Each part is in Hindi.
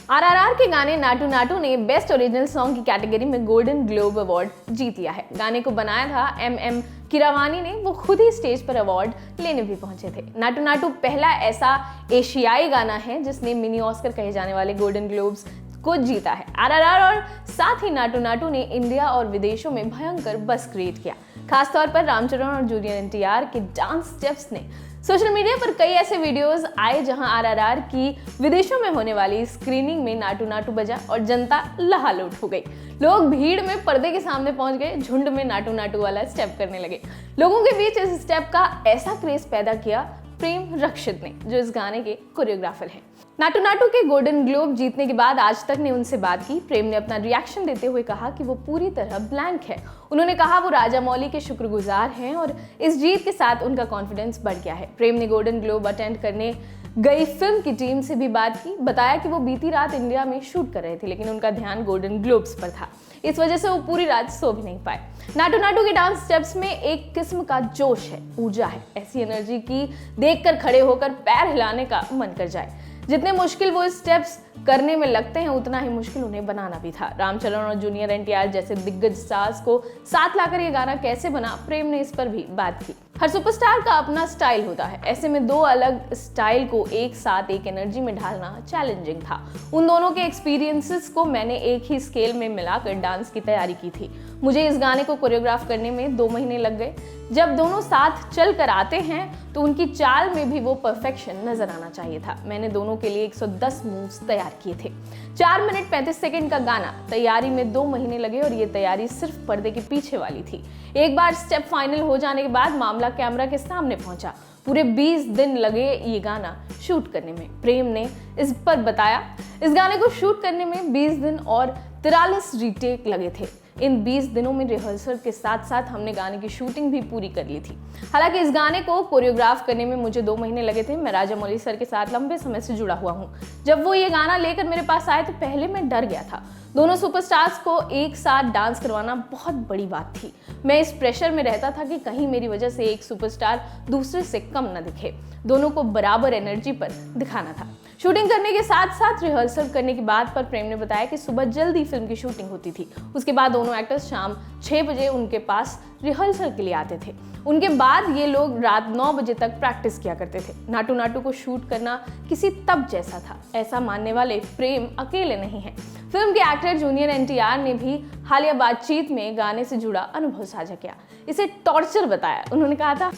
आरआरआर के गाने नाटू नाटू ने बेस्ट ओरिजिनल सॉन्ग की कैटेगरी में गोल्डन ग्लोब अवार्ड जीत लिया है। गाने को बनाया था एम कीरावानी ने, वो खुद ही स्टेज पर अवार्ड लेने भी पहुंचे थे। नाटू नाटू पहला ऐसा एशियाई गाना है जिसने मिनी ऑस्कर कहे जाने वाले गोल्डन ग्लोब्स को जीता है। आरआरआर और साथ ही नाटू नाटू ने इंडिया और विदेशों में भयंकर बस क्रिएट किया। खासतौर पर रामचरण और जूनियर एनटीआर के डांस स्टेप्स ने सोशल मीडिया पर कई ऐसे वीडियोस आए जहां आरआरआर की विदेशों में होने वाली स्क्रीनिंग में नाटू नाटू बजा और जनता लहालूट हो गई। लोग भीड़ में पर्दे के सामने पहुंच गए, झुंड में नाटू नाटू वाला स्टेप करने लगे। लोगों के बीच इस स्टेप का ऐसा क्रेज पैदा किया प्रेम रक्षित ने, जो इस गाने के कोरियोग्राफर हैं। नाटू नाटू के गोल्डन ग्लोब जीतने के बाद आज तक ने उनसे बात की। प्रेम ने अपना रिएक्शन देते हुए कहा कि वो पूरी तरह ब्लैंक है। उन्होंने कहा वो राजामौली के शुक्रगुजार हैं और इस जीत के साथ उनका कॉन्फिडेंस बढ़ गया है। प्रेम ने गोल्डन ग्लोब अटेंड करने गई फिल्म की टीम से भी बात की। बताया कि वो बीती रात इंडिया में शूट कर रहे थे, लेकिन उनका ध्यान गोल्डन ग्लोब्स पर था, इस वजह से वो पूरी रात सो भी नहीं पाए। नाटू नाटू के डांस स्टेप्स में एक किस्म का जोश है, ऊर्जा है, ऐसी एनर्जी की देखकर खड़े होकर पैर हिलाने का मन कर जाए। जितने मुश्किल वो स्टेप्स करने में लगते हैं, उतना ही मुश्किल उन्हें बनाना भी था। रामचरण और जूनियर एनटीआर जैसे दिग्गज स्टार्स को साथ लाकर ये गाना कैसे बना, प्रेम ने इस पर भी बात की। हर सुपरस्टार का अपना स्टाइल होता है, ऐसे में दो अलग स्टाइल को एक साथ एक एनर्जी में ढालना चैलेंजिंग था। उन दोनों के एक्सपीरियंसेस को मैंने एक ही स्केल में मिलाकर डांस की तैयारी की थी। मुझे इस गाने को कोरियोग्राफ करने में 2 महीने लग गए। जब दोनों साथ चल कर आते हैं तो उनकी चाल में भी वो परफेक्शन नजर आना चाहिए था। मैंने दोनों के लिए 110 मूव्स तैयार किए थे। 4 मिनट 35 सेकंड का गाना तैयारी में 2 महीने लगे और ये तैयारी सिर्फ पर्दे के पीछे वाली थी। एक बार स्टेप फाइनल हो जाने के बाद मामला कैमरा के सामने पहुंचा। पूरे 20 दिन लगे ये गाना शूट करने में। प्रेम ने इस पर बताया, इस गाने को शूट करने में 20 दिन और 43 रीटेक लगे थे। इन 20 दिनों में रिहर्सल के साथ साथ हमने गाने की शूटिंग भी पूरी कर ली थी। हालांकि इस गाने को कोरियोग्राफ करने में मुझे 2 महीने लगे थे। मैं राजामौली सर के साथ लंबे समय से जुड़ा हुआ हूँ। जब वो ये गाना लेकर मेरे पास आए तो पहले मैं डर गया था। दोनों सुपरस्टार्स को एक साथ डांस करवाना बहुत बड़ी बात थी। मैं इस प्रेशर में रहता था कि कहीं मेरी वजह से एक सुपरस्टार दूसरे से कम न दिखे। दोनों को बराबर एनर्जी पर दिखाना था। शूटिंग करने के साथ साथ रिहर्सल करने की बात पर प्रेम ने बताया कि सुबह जल्दी फिल्म की शूटिंग होती थी। उसके बाद दोनों एक्टर्स शाम 6 बजे उनके पास रिहर्सल के लिए आते थे। उनके बाद ये लोग रात 9 बजे तक प्रैक्टिस किया करते थे। नाटू नाटू को शूट करना किसी तब जैसा था, ऐसा मानने वाले प्रेम अकेले नहीं हैं। फिल्म के एक्टर जूनियर एनटीआर ने भी हालिया बातचीत में गाने से जुड़ा अनुभव साझा किया। इसे टॉर्चर बताया। उन्होंने कहा था,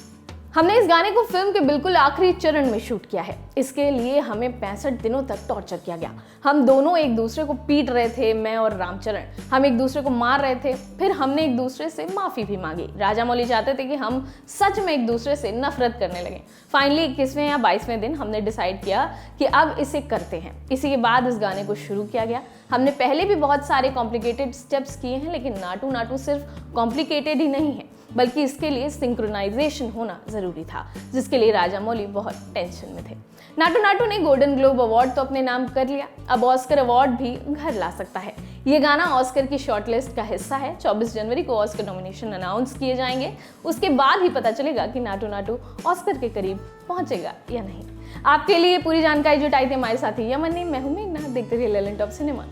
हमने इस गाने को फिल्म के बिल्कुल आखिरी चरण में शूट किया है। इसके लिए हमें 65 दिनों तक टॉर्चर किया गया। हम दोनों एक दूसरे को पीट रहे थे, मैं और रामचरण। हम एक दूसरे को मार रहे थे, फिर हमने एक दूसरे से माफी भी मांगी। राजामौली चाहते थे कि हम सच में एक दूसरे से नफरत करने लगे। फाइनली 21वें या 22वें दिन हमने डिसाइड किया कि अब इसे करते हैं। इसी के बाद इस गाने को शुरू किया गया। हमने पहले भी बहुत सारे कॉम्प्लिकेटेड स्टेप्स किए हैं, लेकिन नाटू नाटू सिर्फ कॉम्प्लिकेटेड ही नहीं है, बल्कि इसके लिए सिंक्रोनाइजेशन होना जरूरी था, जिसके लिए राजामौली बहुत टेंशन में थे। नाटू नाटू ने गोल्डन ग्लोब अवार्ड तो अपने नाम कर लिया, अब ऑस्कर अवार्ड भी घर ला सकता है। ये गाना ऑस्कर की शॉर्टलिस्ट का हिस्सा है। 24 जनवरी को ऑस्कर नॉमिनेशन अनाउंस किए जाएंगे। उसके बाद ही पता चलेगा कि नाटू नाटू ऑस्कर के करीब पहुंचेगा या नहीं। आपके लिए पूरी जानकारी जुटाई थी हमारे साथी यमन ने। मैं हूं मेघना, देखते रहिए ललन टॉप सिनेमा।